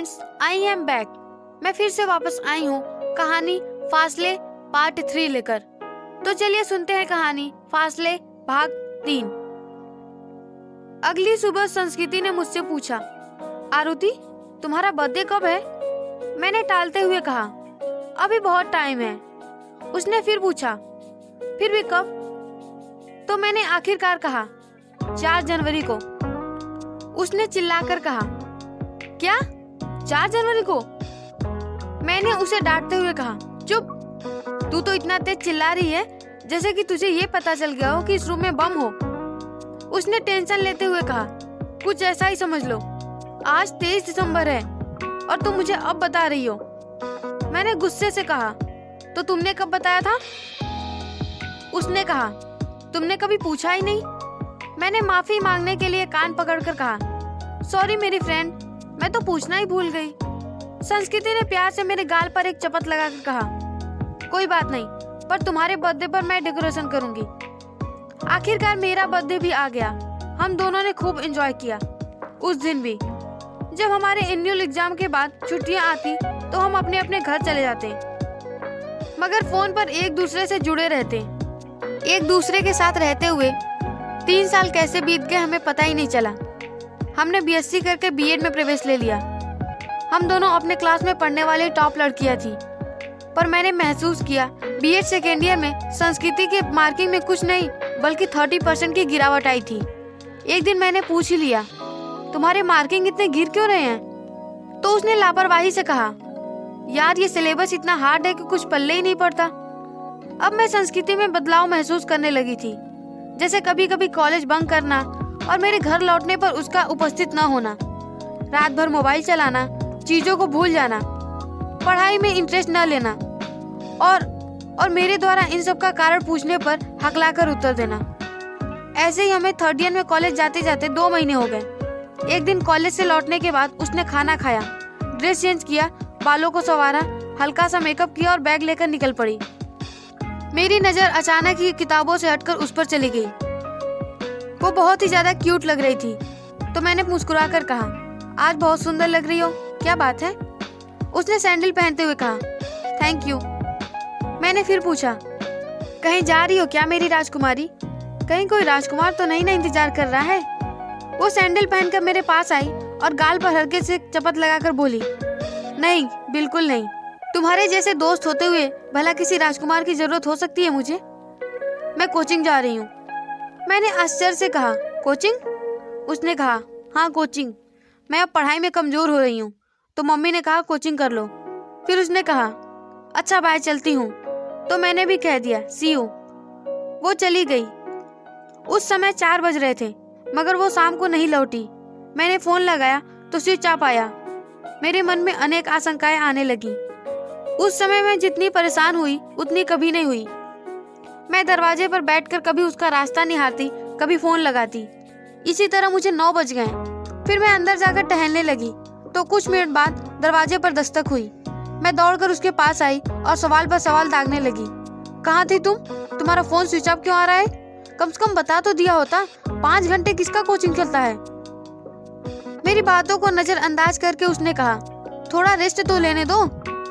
Friends, I am back. मैं फिर से वापस आई हूँ कहानी फासले पार्ट 3 लेकर। तो चलिए सुनते हैं कहानी फासले भाग 3। अगली सुबह संस्कृति ने मुझसे पूछा, आरुति तुम्हारा बर्थडे कब है? मैंने टालते हुए कहा, अभी बहुत टाइम है। उसने फिर पूछा, फिर भी कब? तो मैंने आखिरकार कहा 4 जनवरी को। उसने चिल्लाकर कहा, क्या 4 जनवरी को? मैंने उसे डांटते हुए कहा, चुप, तू तो इतना तेज चिल्ला रही है जैसे कि तुझे ये पता चल गया हो कि इस रूम में बम हो। उसने टेंशन लेते हुए कहा, कुछ ऐसा ही समझ लो, आज 23 दिसंबर है और तुम मुझे अब बता रही हो। मैंने गुस्से से कहा, तो तुमने कब बताया था? उसने कहा, तुमने कभी पूछा ही नहीं। मैंने माफी मांगने के लिए कान पकड़कर कहा, सॉरी मेरी फ्रेंड, मैं तो पूछना ही भूल गई। संस्कृति ने प्यार से मेरे गाल पर एक चपत लगाकर कहा, कोई बात नहीं, पर तुम्हारे बर्थडे पर मैं डेकोरेशन करूंगी। आखिरकार मेरा बर्थडे भी आ गया। हम दोनों ने खूब एंजॉय किया। उस दिन भी जब हमारे एनुअल एग्जाम के बाद छुट्टियां आती तो हम अपने अपने घर चले जाते, मगर फोन पर एक दूसरे से जुड़े रहते। एक दूसरे के साथ रहते हुए 3 साल कैसे बीत गए हमें पता ही नहीं चला। हमने बीएससी करके बीएड में प्रवेश ले लिया। हम दोनों अपने क्लास में पढ़ने वाली टॉप लड़कियां थी, पर मैंने महसूस किया बीएड सेकेंड ईयर में संस्कृति के मार्किंग में कुछ नहीं बल्कि 30% की गिरावट आई थी। एक दिन मैंने पूछ ही लिया, तुम्हारे मार्किंग इतने गिर क्यों रहे हैं? तो उसने लापरवाही से कहा, यार ये सिलेबस इतना हार्ड है कि कुछ पल्ले ही नहीं पड़ता। अब मैं संस्कृति में बदलाव महसूस करने लगी थी, जैसे कभी कभी कॉलेज बंक करना और मेरे घर लौटने पर उसका उपस्थित न होना, रात भर मोबाइल चलाना, चीजों को भूल जाना, पढ़ाई में इंटरेस्ट न लेना और मेरे द्वारा इन सब का कारण पूछने पर हकलाकर उत्तर देना। ऐसे ही हमें 3rd ईयर में कॉलेज जाते जाते 2 महीने हो गए। एक दिन कॉलेज से लौटने के बाद उसने खाना खाया, ड्रेस चेंज किया, बालों को संवारा, हल्का सा मेकअप किया और बैग लेकर निकल पड़ी। मेरी नजर अचानक ही किताबों से हटकर उस पर चली गई। वो बहुत ही ज्यादा क्यूट लग रही थी, तो मैंने मुस्कुराकर कहा, आज बहुत सुंदर लग रही हो, क्या बात है? उसने सैंडल पहनते हुए कहा, थैंक यू। मैंने फिर पूछा, कहीं जा रही हो क्या मेरी राजकुमारी? कहीं कोई राजकुमार तो नहीं ना इंतजार कर रहा है? वो सैंडल पहनकर मेरे पास आई और गाल पर हल्के से चपत लगाकर बोली, नहीं, बिल्कुल नहीं। तुम्हारे जैसे दोस्त होते हुए भला किसी राजकुमार की जरूरत हो सकती है मुझे? मैं कोचिंग जा रही हूँ। मैंने आश्चर्य से कहा, कोचिंग? उसने कहा, हाँ कोचिंग, मैं अब पढ़ाई में कमजोर हो रही हूँ, तो मम्मी ने कहा कोचिंग कर लो। फिर उसने कहा, अच्छा बाय, चलती हूँ। तो मैंने भी कह दिया, सी यू। वो चली गई। उस समय 4 बज रहे थे, मगर वो शाम को नहीं लौटी। मैंने फोन लगाया तो स्विच ऑफ आया। मेरे मन में अनेक आशंकाएं आने लगी। उस समय मैं जितनी परेशान हुई उतनी कभी नहीं हुई। मैं दरवाजे पर बैठकर कभी उसका रास्ता निहारती, कभी फोन लगाती। इसी तरह मुझे 9 बज गए। फिर मैं अंदर जाकर टहलने लगी तो कुछ मिनट बाद दरवाजे पर दस्तक हुई। मैं दौड़कर उसके पास आई और सवाल पर सवाल दागने लगी। कहाँ थी तुम? तुम्हारा फोन स्विच ऑफ क्यों आ रहा है? कम से कम बता तो दिया होता। 5 घंटे किसका कोचिंग चलता है? मेरी बातों को नजरअंदाज करके उसने कहा, थोड़ा रेस्ट तो लेने दो।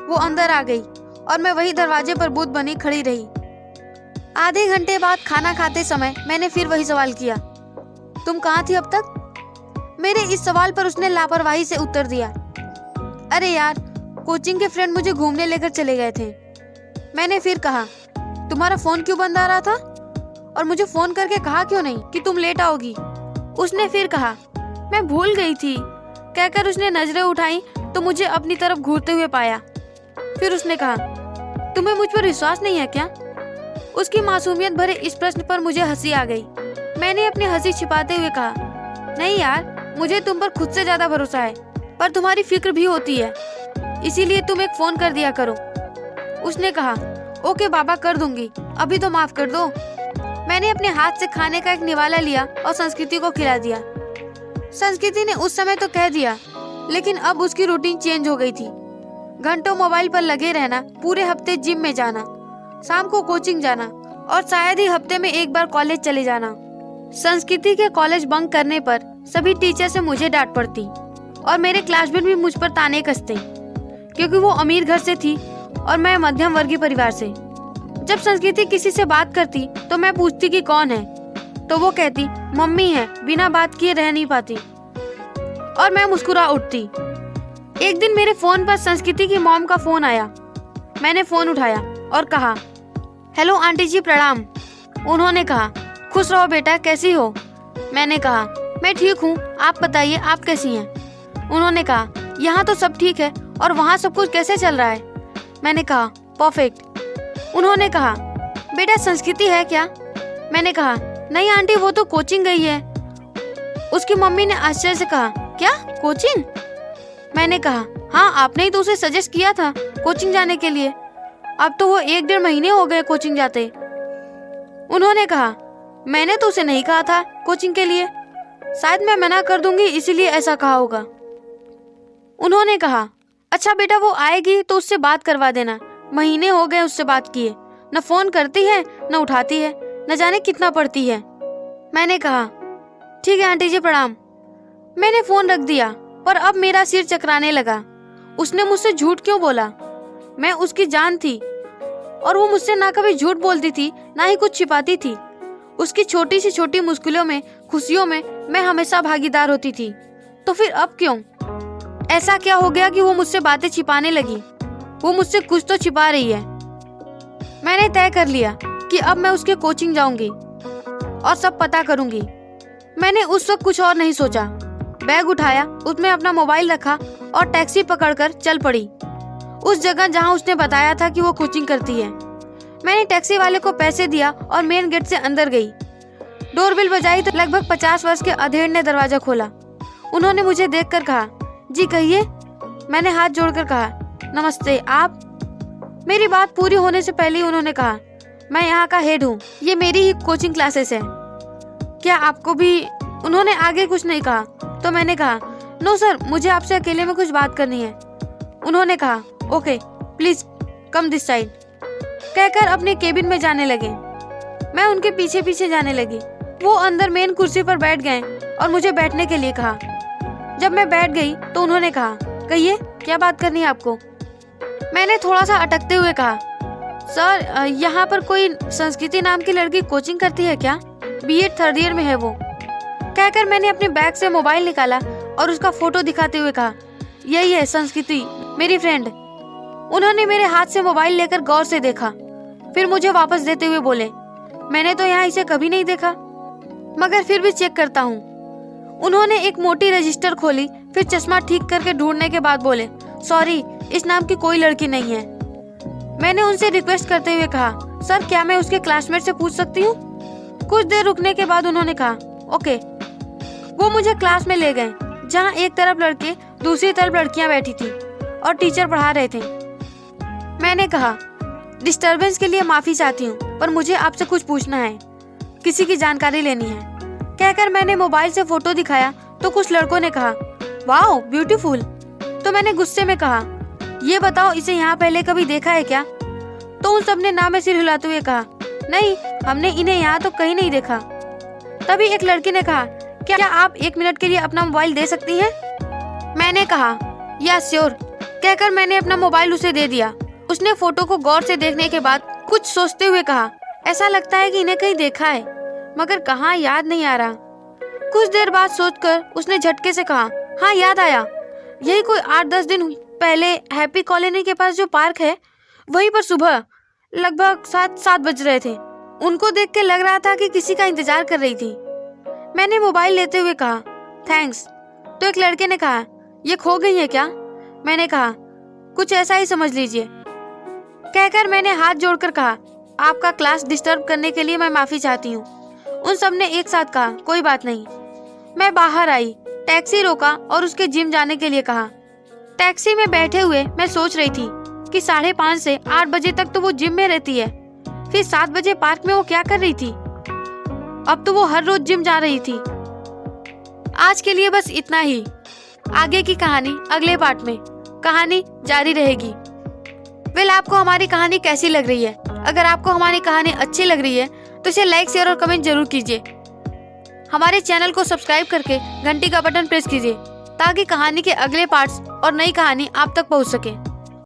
वो अंदर आ गई और मैं वही दरवाजे पर बूथ बनी खड़ी रही। आधे घंटे बाद खाना खाते समय मैंने फिर वही सवाल किया, तुम कहाँ थी अब तक? मेरे इस सवाल पर उसने लापरवाही से उत्तर दिया, अरे यार, कोचिंग के फ्रेंड मुझे घूमने लेकर चले गए थे। मैंने फिर कहा, तुम्हारा फोन क्यों बंद आ रहा था? और मुझे फोन करके कहा क्यों नहीं कि तुम लेट आओगी? उसने फिर कहा, मैं भूल गई थी। कहकर उसने नजरें उठाई तो मुझे अपनी तरफ घूरते हुए पाया। फिर उसने कहा, तुम्हें मुझ पर विश्वास नहीं है क्या? उसकी मासूमियत भरे इस प्रश्न पर मुझे हंसी आ गई। मैंने अपनी हंसी छिपाते हुए कहा, नहीं यार, मुझे तुम पर खुद से ज्यादा भरोसा है, पर तुम्हारी फिक्र भी होती है, इसीलिए तुम एक फोन कर दिया करो। उसने कहा, ओके बाबा, कर दूंगी, अभी तो माफ कर दो। मैंने अपने हाथ से खाने का एक निवाला लिया और संस्कृति को खिला दिया। संस्कृति ने उस समय तो कह दिया, लेकिन अब उसकी रूटीन चेंज हो गई थी। घंटों मोबाइल पर लगे रहना, पूरे हफ्ते जिम में जाना, शाम को कोचिंग जाना और शायद ही हफ्ते में एक बार कॉलेज चले जाना। संस्कृति के कॉलेज बंक करने पर सभी टीचर से मुझे डांट पड़ती। और मेरे क्लासमेट भी मुझ पर ताने कसते क्योंकि वो अमीर घर से थी और मैं मध्यम वर्गीय परिवार से। जब संस्कृति किसी से बात करती तो मैं पूछती कि कौन है, तो वो कहती मम्मी है, बिना बात किए रह नहीं पाती, और मैं मुस्कुरा उठती। एक दिन मेरे फोन पर संस्कृति की मॉम का फोन आया। मैंने फोन उठाया और कहा, हेलो आंटी जी प्रणाम। उन्होंने कहा, खुश रहो बेटा, कैसी हो? मैंने कहा, मैं ठीक हूँ, आप बताइए आप कैसी हैं? उन्होंने कहा, यहाँ तो सब ठीक है, और वहाँ सब कुछ कैसे चल रहा है? मैंने कहा, परफेक्ट। उन्होंने कहा, बेटा संस्कृति है क्या? मैंने कहा, नहीं आंटी, वो तो कोचिंग गई है। उसकी मम्मी ने आश्चर्य से कहा, क्या कोचिंग? मैंने कहा, हाँ, आपने ही तो उसे सजेस्ट किया था कोचिंग जाने के लिए। अब तो वो 1-1.5 महीने हो गए कोचिंग जाते। उन्होंने कहा, मैंने तो उसे नहीं कहा था कोचिंग के लिए, शायद मैं मना कर दूंगी इसीलिए ऐसा कहा होगा। उन्होंने कहा, अच्छा बेटा, वो आएगी तो उससे बात करवा देना, महीने हो गए उससे बात किए, न फोन करती है न उठाती है, न जाने कितना पढ़ती है। मैंने कहा, ठीक है आंटी जी प्रणाम। मैंने फोन रख दिया, पर अब मेरा सिर चकराने लगा। उसने मुझसे झूठ क्यों बोला? मैं उसकी जान थी और वो मुझसे ना कभी झूठ बोलती थी ना ही कुछ छिपाती थी। उसकी छोटी से छोटी मुश्किलों में, खुशियों में मैं हमेशा भागीदार होती थी। तो फिर अब क्यों? ऐसा क्या हो गया कि वो मुझसे बातें छिपाने लगी? वो मुझसे कुछ तो छिपा रही है। मैंने तय कर लिया कि अब मैं उसके कोचिंग जाऊंगी और सब पता करूंगी। मैंने उस वक्त कुछ और नहीं सोचा। बैग उठाया, उसमें अपना मोबाइल रखा और टैक्सी पकड़कर चल पड़ी उस जगह जहां उसने बताया था कि वो कोचिंग करती है। मैंने टैक्सी वाले को पैसे दिया और मेन गेट से अंदर गई। डोरबेल बजाई तो लगभग 50 वर्ष के अधेड़ ने दरवाजा खोला। उन्होंने मुझे देखकर कहा, जी कहिए। मैंने हाथ जोड़कर कहा, नमस्ते, आप? मेरी बात पूरी होने से पहले ही उन्होंने कहा, मैं यहाँ का हेड हूँ, ये मेरी ही कोचिंग क्लासेस है, क्या आपको भी? उन्होंने आगे कुछ नहीं कहा तो मैंने कहा, नो सर, मुझे आपसे अकेले में कुछ बात करनी है। उन्होंने कहा, okay please come this side, कहकर अपने केबिन में जाने लगे। मैं उनके पीछे पीछे जाने लगी। वो अंदर मेन कुर्सी पर बैठ गए और मुझे बैठने के लिए कहा। जब मैं बैठ गई तो उन्होंने कहा, कहिए क्या बात करनी है आपको? मैंने थोड़ा सा अटकते हुए कहा, सर यहाँ पर कोई संस्कृति नाम की लड़की कोचिंग करती है क्या? बीएड 3rd ईयर में है वो, कहकर मैंने अपने बैग से मोबाइल निकाला और उसका फोटो दिखाते हुए कहा, यही है संस्कृति, मेरी फ्रेंड। उन्होंने मेरे हाथ से मोबाइल लेकर गौर से देखा, फिर मुझे वापस देते हुए बोले, मैंने तो यहाँ इसे कभी नहीं देखा, मगर फिर भी चेक करता हूँ। उन्होंने एक मोटी रजिस्टर खोली, फिर चश्मा ठीक करके ढूंढने के बाद बोले, सॉरी, इस नाम की कोई लड़की नहीं है। मैंने उनसे रिक्वेस्ट करते हुए कहा, सर क्या मैं उसके क्लासमेट से पूछ सकती हूँ? कुछ देर रुकने के बाद उन्होंने कहा, ओके। वो मुझे क्लास में ले गए, जहाँ एक तरफ लड़के दूसरी तरफ लड़कियां बैठी थी और टीचर पढ़ा रहे थे। मैंने कहा, डिस्टरबेंस के लिए माफी चाहती हूँ, पर मुझे आपसे कुछ पूछना है, किसी की जानकारी लेनी है, कहकर मैंने मोबाइल से फोटो दिखाया तो कुछ लड़कों ने कहा, वाओ ब्यूटीफुल। तो मैंने गुस्से में कहा, ये बताओ इसे यहाँ पहले कभी देखा है क्या? तो उन सब ने ना में सिर हिलाते हुए कहा, नहीं, हमने इन्हें यहाँ तो कहीं नहीं देखा। तभी एक लड़की ने कहा, क्या आप 1 मिनट के लिए अपना मोबाइल दे सकती हैं? मैंने कहा, या श्योर, कहकर मैंने अपना मोबाइल उसे दे दिया। उसने फोटो को गौर से देखने के बाद कुछ सोचते हुए कहा, ऐसा लगता है कि इन्हें कहीं देखा है, मगर कहाँ याद नहीं आ रहा। कुछ देर बाद सोचकर उसने झटके से कहा, हाँ याद आया, यही कोई 8-10 दिन पहले हैप्पी कॉलोनी के पास जो पार्क है, वहीं पर सुबह लगभग 7 बज रहे थे। उनको देख के लग रहा था कि किसी का इंतजार कर रही थी। मैंने मोबाइल लेते हुए कहा, थैंक्स। तो एक लड़के ने कहा, ये खो गई है क्या? मैंने कहा, कुछ ऐसा ही समझ लीजिए, कहकर मैंने हाथ जोड़कर कहा, आपका क्लास डिस्टर्ब करने के लिए मैं माफी चाहती हूँ। उन सब ने एक साथ कहा, कोई बात नहीं। मैं बाहर आई, टैक्सी रोका और उसके जिम जाने के लिए कहा। टैक्सी में बैठे हुए मैं सोच रही थी कि 5:30 से 8 बजे तक तो वो जिम में रहती है, फिर 7 बजे पार्क में वो क्या कर रही थी? अब तो वो हर रोज जिम जा रही थी। आज के लिए बस इतना ही। आगे की कहानी अगले पार्ट में, कहानी जारी रहेगी। वेल, आपको हमारी कहानी कैसी लग रही है? अगर आपको हमारी कहानी अच्छी लग रही है तो इसे लाइक, शेयर और कमेंट जरूर कीजिए। हमारे चैनल को सब्सक्राइब करके घंटी का बटन प्रेस कीजिए ताकि कहानी के अगले पार्ट्स और नई कहानी आप तक पहुंच सके।